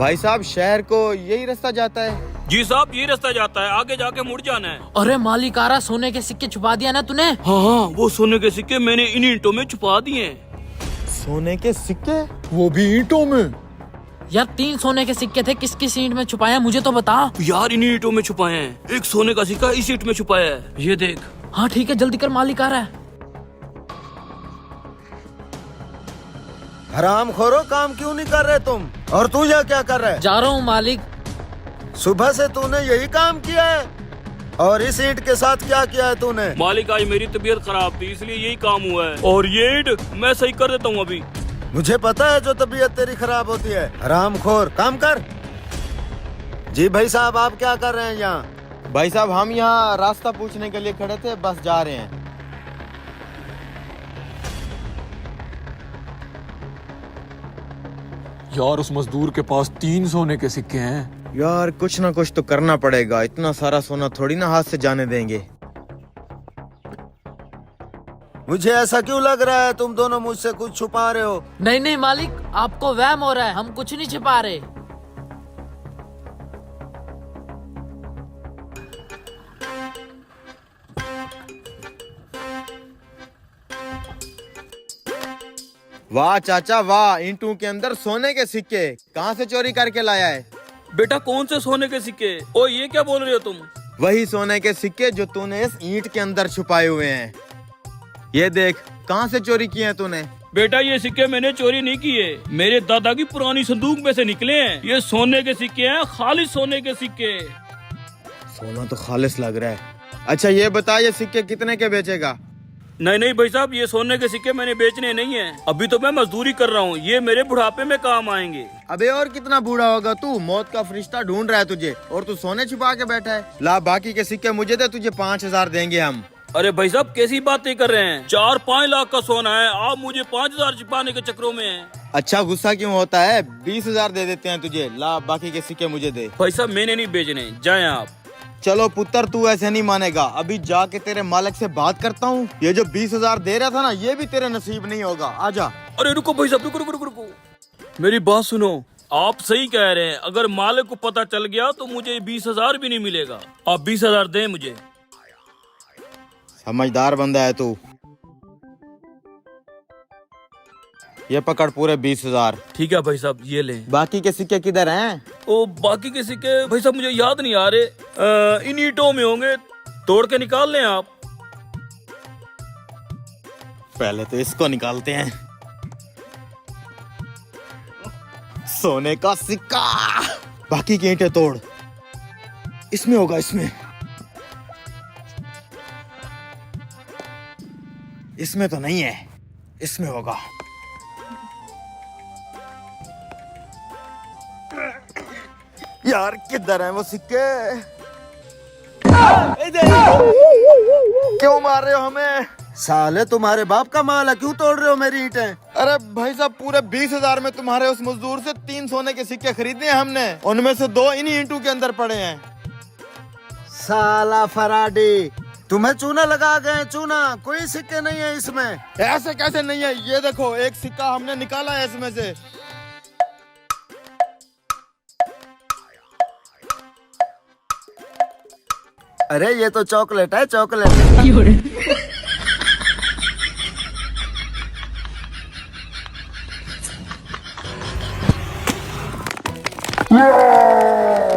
भाई साहब शहर को यही रास्ता जाता है? जी साहब यही रास्ता जाता है, आगे जाके मुड़ जाना है। अरे मालिक आ रहा, सोने के सिक्के छुपा दिया ना तूने? हाँ, वो सोने के सिक्के मैंने इन ईंटों में छुपा दिए हैं। सोने के सिक्के, वो भी ईंटों में? यार 3 सोने के सिक्के थे, किस किस ईंट में छुपाया मुझे तो बता। यार इन ईंटों में छुपाए हैं, एक सोने का सिक्का इस ईंट में छुपाया है, ये देख। हाँ ठीक है, जल्दी कर, मालिक आ रहा है। हरामखोरो, काम क्यों नहीं कर रहे तुम? और तू यहाँ क्या कर रहा है? जा रहा हूँ मालिक। सुबह से तूने यही काम किया है? और इस ईंट के साथ क्या किया है तूने? मालिक आज मेरी तबीयत खराब थी इसलिए यही काम हुआ है, और ये ईंट मैं सही कर देता हूँ अभी। मुझे पता है जो तबीयत तेरी खराब होती है। हरामखोर, काम कर। जी भाई साहब, आप क्या कर रहे हैं यहाँ? भाई साहब हम यहाँ रास्ता पूछने के लिए खड़े थे, बस जा रहे हैं। यार उस मजदूर के पास 3 सोने के सिक्के हैं। यार कुछ ना कुछ तो करना पड़ेगा, इतना सारा सोना थोड़ी ना हाथ से जाने देंगे। मुझे ऐसा क्यों लग रहा है तुम दोनों मुझसे कुछ छुपा रहे हो? नहीं नहीं मालिक, आपको वहम हो रहा है, हम कुछ नहीं छिपा रहे। वाह चाचा वाह, ईंटों के अंदर सोने के सिक्के कहाँ से चोरी करके लाया है? बेटा कौन से सोने के सिक्के? ओ ये क्या बोल रहे हो तुम? वही सोने के सिक्के जो तूने इस ईंट के अंदर छुपाए हुए हैं। ये देख, कहाँ से चोरी किए हैं तूने? बेटा ये सिक्के मैंने चोरी नहीं किए, मेरे दादा की पुरानी संदूक में से निकले हैं। ये सोने के सिक्के हैं, खालिस सोने के सिक्के। सोना तो खालिस लग रहा है। अच्छा ये बता, ये सिक्के कितने के बेचेगा? नहीं नहीं भाई साहब, ये सोने के सिक्के मैंने बेचने नहीं है, अभी तो मैं मजदूरी कर रहा हूँ, ये मेरे बुढ़ापे में काम आएंगे। अबे और कितना बूढ़ा होगा तू? मौत का फरिश्ता ढूंढ रहा है तुझे, और तू सोने छुपा के बैठा है। ला बाकी के सिक्के मुझे दे, तुझे 5,000 देंगे हम। अरे भाई साहब कैसी बातें कर रहे हैं? 4-5 लाख का सोना है, आप मुझे 5,000 छिपाने के चक्रों में हैं। अच्छा गुस्सा क्यों होता है? 20,000 दे देते हैं तुझे, ला बाकी के सिक्के मुझे दे। भाई साहब मैंने नहीं बेचने, जाएं आप। चलो पुत्र, तू ऐसे नहीं मानेगा, अभी जाके तेरे मालिक से बात करता हूँ। ये जो 20,000 दे रहा था ना, ये भी तेरे नसीब नहीं होगा। आजा। अरे रुको भाई साहब, रुको रुको रुको रुको, मेरी बात सुनो। आप सही कह रहे हैं, अगर मालिक को पता चल गया तो मुझे 20,000 भी नहीं मिलेगा। आप 20,000 दें मुझे। समझदार बंदा है तू। ये पकड़ पूरे 20,000। ठीक है भाई साहब, ये लें। बाकी के सिक्के किधर हैं? ओ बाकी के सिक्के भाई साहब मुझे याद नहीं आ रहे, इन ईंटों में होंगे, तोड़ के निकाल लें आप। पहले तो इसको निकालते हैं। सोने का सिक्का। बाकी के ईंटें तोड़, इसमें होगा, इसमें। इसमें तो नहीं है, इसमें होगा। यार किधर है वो सिक्के? क्यों मार रहे हो हमें? साले तुम्हारे बाप का माल है, क्यों तोड़ रहे हो मेरी ईंटें? अरे भाई साहब, पूरे 20,000 में तुम्हारे उस मजदूर से 3 सोने के सिक्के खरीदे हैं हमने, उनमें से 2 इन्हीं ईंटों के अंदर पड़े हैं। साला फराडी, तुम्हें चूना लगा गए, चूना। कोई सिक्के नहीं है इसमें। ऐसे कैसे नहीं है? ये देखो, एक सिक्का हमने निकाला है इसमें से। अरे ये तो चॉकलेट है, चॉकलेट।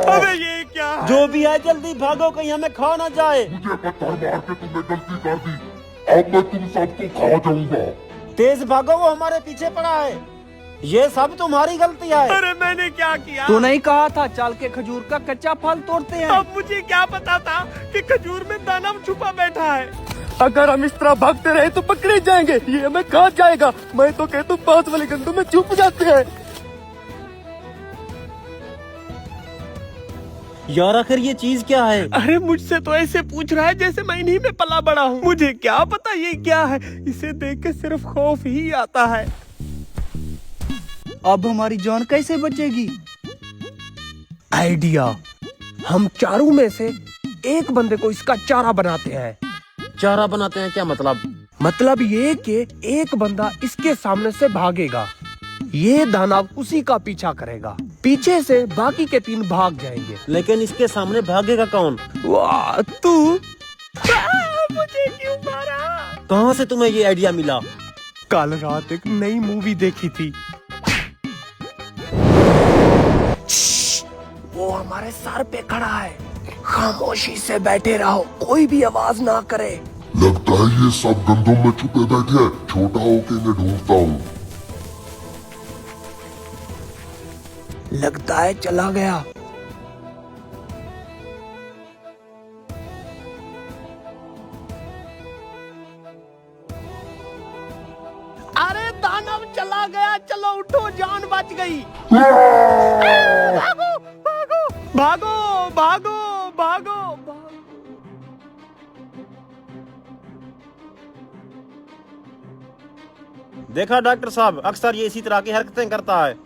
अबे ये क्या? जो भी है जल्दी भागो, कहीं हमें खा ना जाए। मुझे पत्थर मार के तुमने गलती कर दी, अब मैं तुम सबको खा जाऊंगा। तेज भागो, वो हमारे पीछे पड़ा है। ये सब तुम्हारी गलती है। अरे मैंने क्या किया? तू नहीं कहा था चल के खजूर का कच्चा फल तोड़ते हैं? अब मुझे क्या पता था कि खजूर में दाना छुपा बैठा है। अगर हम इस तरह भागते रहे तो पकड़े जाएंगे, ये हमें खा जाएगा। मैं तो कहता हूँ 5 वाले गंदों में छुप जाते हैं। यार आखिर ये चीज क्या है? अरे मुझसे तो ऐसे पूछ रहा है जैसे मैं इन्हीं में पला बड़ा हूँ। मुझे क्या पता ये क्या है, इसे देख के सिर्फ खौफ ही आता है। अब हमारी जान कैसे बचेगी? आइडिया, हम चारों में से एक बंदे को इसका चारा बनाते हैं। चारा बनाते हैं क्या मतलब? मतलब ये कि एक बंदा इसके सामने से भागेगा, ये दानव उसी का पीछा करेगा। पीछे से बाकी के 3 भाग जाएंगे। लेकिन इसके सामने भागेगा कौन? वाह तू मुझे क्यों मारा? कहाँ से तुम्हें ये आइडिया मिला? कल रात एक नई मूवी देखी थी। वो हमारे सर पे खड़ा है, खामोशी से बैठे रहो, कोई भी आवाज ना करे। लगता है ये सब गंदों में छुपे बैठे हैं। छोटा होके इन्हें ढूंढता हूँ। लगता है चला गया। अरे दानव चला गया, चलो उठो, जान बच गई। भागो भागो भागो भागो भागो। देखा डॉक्टर साहब, अक्सर ये इसी तरह की हरकतें करता है।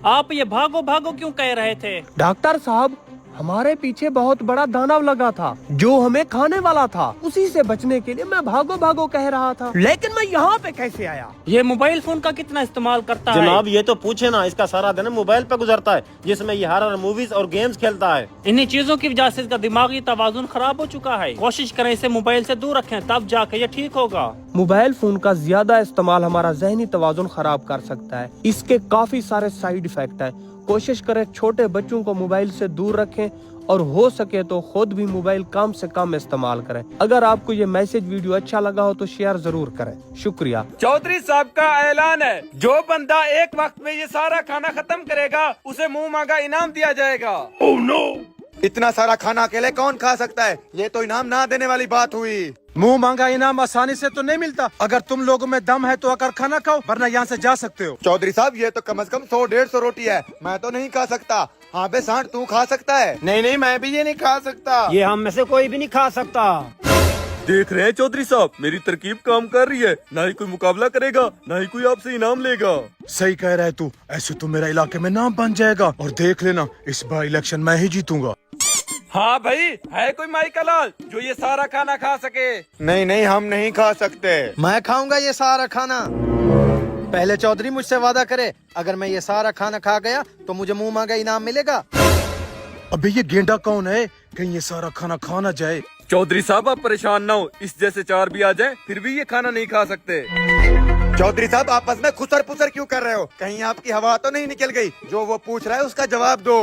आप ये भागो भागो क्यों कह रहे थे? डॉक्टर साहब, हमारे पीछे बहुत बड़ा दानव लगा था जो हमें खाने वाला था। उसी से बचने के लिए मैं भागो भागो कह रहा था, लेकिन मैं यहाँ पे कैसे आया? ये मोबाइल फोन का कितना इस्तेमाल करता है? जनाब ये तो पूछे ना, इसका सारा दिन मोबाइल पे गुजरता है, जिसमें ये हॉरर मूवीज और गेम्स खेलता है। इन्हीं चीजों की वजह से इसका दिमागी तवाजुन खराब हो चुका है। कोशिश करें इसे मोबाइल से दूर रखें, तब जाके ये ठीक होगा। मोबाइल फोन का ज्यादा इस्तेमाल हमारा जहनी तवाजुन खराब कर सकता है। इसके काफी सारे साइड इफेक्ट है। कोशिश करें छोटे बच्चों को मोबाइल से दूर रखें और हो सके तो खुद भी मोबाइल कम से कम इस्तेमाल करें। अगर आपको ये मैसेज वीडियो अच्छा लगा हो तो शेयर जरूर करें। शुक्रिया। चौधरी साहब का ऐलान है, जो बंदा एक वक्त में ये सारा खाना खत्म करेगा उसे मुंह मांगा इनाम दिया जाएगा। Oh no! इतना सारा खाना अकेले कौन खा सकता है? ये तो इनाम ना देने वाली बात हुई। मुंह मांगा इनाम आसानी से तो नहीं मिलता। अगर तुम लोगों में दम है तो आकर खाना खाओ, वरना यहाँ से जा सकते हो। चौधरी साहब, ये तो कम से कम 100-150 रोटी है, मैं तो नहीं खा सकता। हाँ बे सांड, तू खा सकता है? नहीं नहीं, मैं भी ये नहीं खा सकता। ये हम में से कोई भी नहीं खा सकता। देख रहे हैं चौधरी साहब, मेरी तरकीब काम कर रही है। ना ही कोई मुकाबला करेगा, ना ही कोई आपसे इनाम लेगा। सही कह रहा है तू, ऐसे तो मेरा इलाके में नाम बन जाएगा। और देख लेना, इस बार इलेक्शन मैं ही जीतूंगा। हाँ भाई, है कोई माई का लाल जो ये सारा खाना खा सके? नहीं नहीं, हम नहीं खा सकते। मैं खाऊंगा ये सारा खाना। पहले चौधरी मुझसे वादा करे, अगर मैं ये सारा खाना खा गया तो मुझे मुंह मांगा इनाम मिलेगा। अबे ये गेंडा कौन है? कहीं ये सारा खाना खा ना जाए। चौधरी साहब आप परेशान ना हो, इस जैसे 4 भी आ जाए फिर भी ये खाना नहीं खा सकते। चौधरी साहब, आपस में खुसर पुसर क्यों कर रहे हो? कहीं आपकी हवा तो नहीं निकल गई? जो वो पूछ रहा है उसका जवाब दो।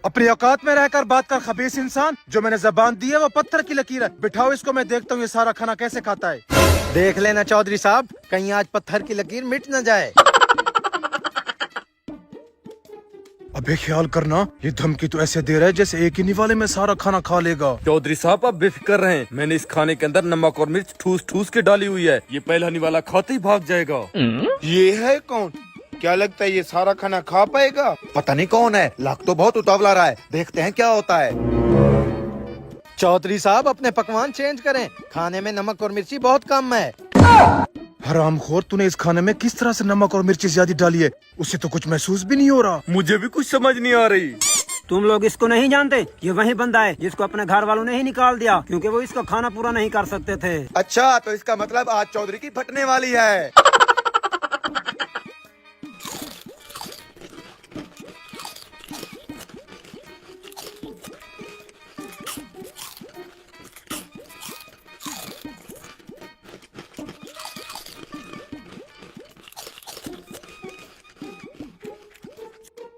अपनी औकात में रहकर बात कर खबीस इंसान। जो मैंने जबान दी है वो पत्थर की लकीर है। बिठाओ इसको, मैं देखता हूँ ये सारा खाना कैसे खाता है। देख लेना चौधरी साहब, कहीं आज पत्थर की लकीर मिट न जाए। अबे ख्याल करना, ये धमकी तो ऐसे दे रहा है जैसे एक ही निवाले में सारा खाना खा लेगा। चौधरी साहब आप बेफिक्र रहें, मैंने इस खाने के अंदर नमक और मिर्च ठूस ठूस के डाली हुई है। ये पहला निवाला खाते ही भाग जाएगा। ये है कौन? क्या लगता है ये सारा खाना खा पाएगा? पता नहीं कौन है, लग तो बहुत उतावला रहा है। देखते हैं क्या होता है। चौधरी साहब अपने पकवान चेंज करें, खाने में नमक और मिर्ची बहुत कम है। हरामखोर, तूने इस खाने में किस तरह से नमक और मिर्ची ज्यादा डाली है? उससे तो कुछ महसूस भी नहीं हो रहा। मुझे भी कुछ समझ नहीं आ रही। तुम लोग इसको नहीं जानते, ये वही बंदा है जिसको अपने घर वालों ने ही निकाल दिया क्योंकि वो इसका खाना पूरा नहीं कर सकते थे। अच्छा, तो इसका मतलब आज चौधरी की फटने वाली है।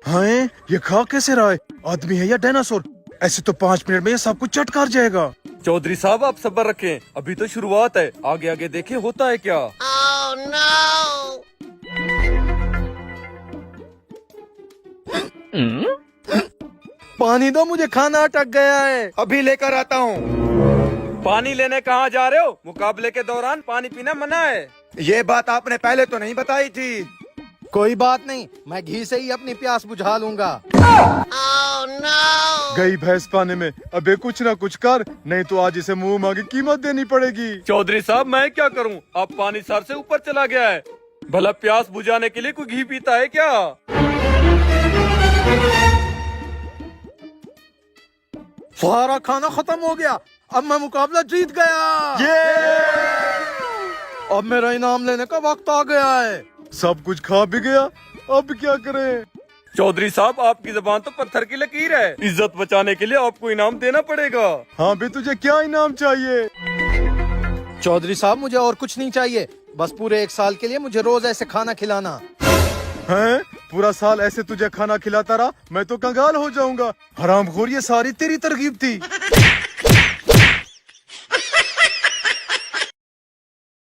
हाँ, ये खा कैसे रहा है? आदमी है या डायनासोर? ऐसे तो 5 मिनट में ये सब कुछ चट कर जाएगा। चौधरी साहब आप सब्र रखें, अभी तो शुरुआत है, आगे आगे देखें होता है क्या। पानी दो मुझे, खाना अटक गया है। अभी लेकर आता हूँ। पानी लेने कहाँ जा रहे हो? मुकाबले के दौरान पानी पीना मना है। ये बात आपने पहले तो नहीं बताई थी। कोई बात नहीं, मैं घी से ही अपनी प्यास बुझा लूंगा। गई भैंस पानी में। अबे कुछ ना कुछ कर, नहीं तो आज इसे मुंह मांगी कीमत देनी पड़ेगी। चौधरी साहब मैं क्या करूं? अब पानी सर से ऊपर चला गया है। भला प्यास बुझाने के लिए कोई घी पीता है क्या? सारा खाना खत्म हो गया, अब मैं मुकाबला जीत गया। अब मेरा इनाम लेने का वक्त आ गया है। सब कुछ खा भी गया, अब क्या करें? चौधरी साहब आपकी जबान तो पत्थर की लकीर है। इज्जत बचाने के लिए आपको इनाम देना पड़ेगा। हाँ भी तुझे क्या इनाम चाहिए? चौधरी साहब मुझे और कुछ नहीं चाहिए, बस पूरे 1 साल के लिए मुझे रोज ऐसे खाना खिलाना है। पूरा साल ऐसे तुझे खाना खिलाता रहा मैं तो कंगाल हो जाऊंगा। हरामखोर, ये सारी तेरी तरकीब थी।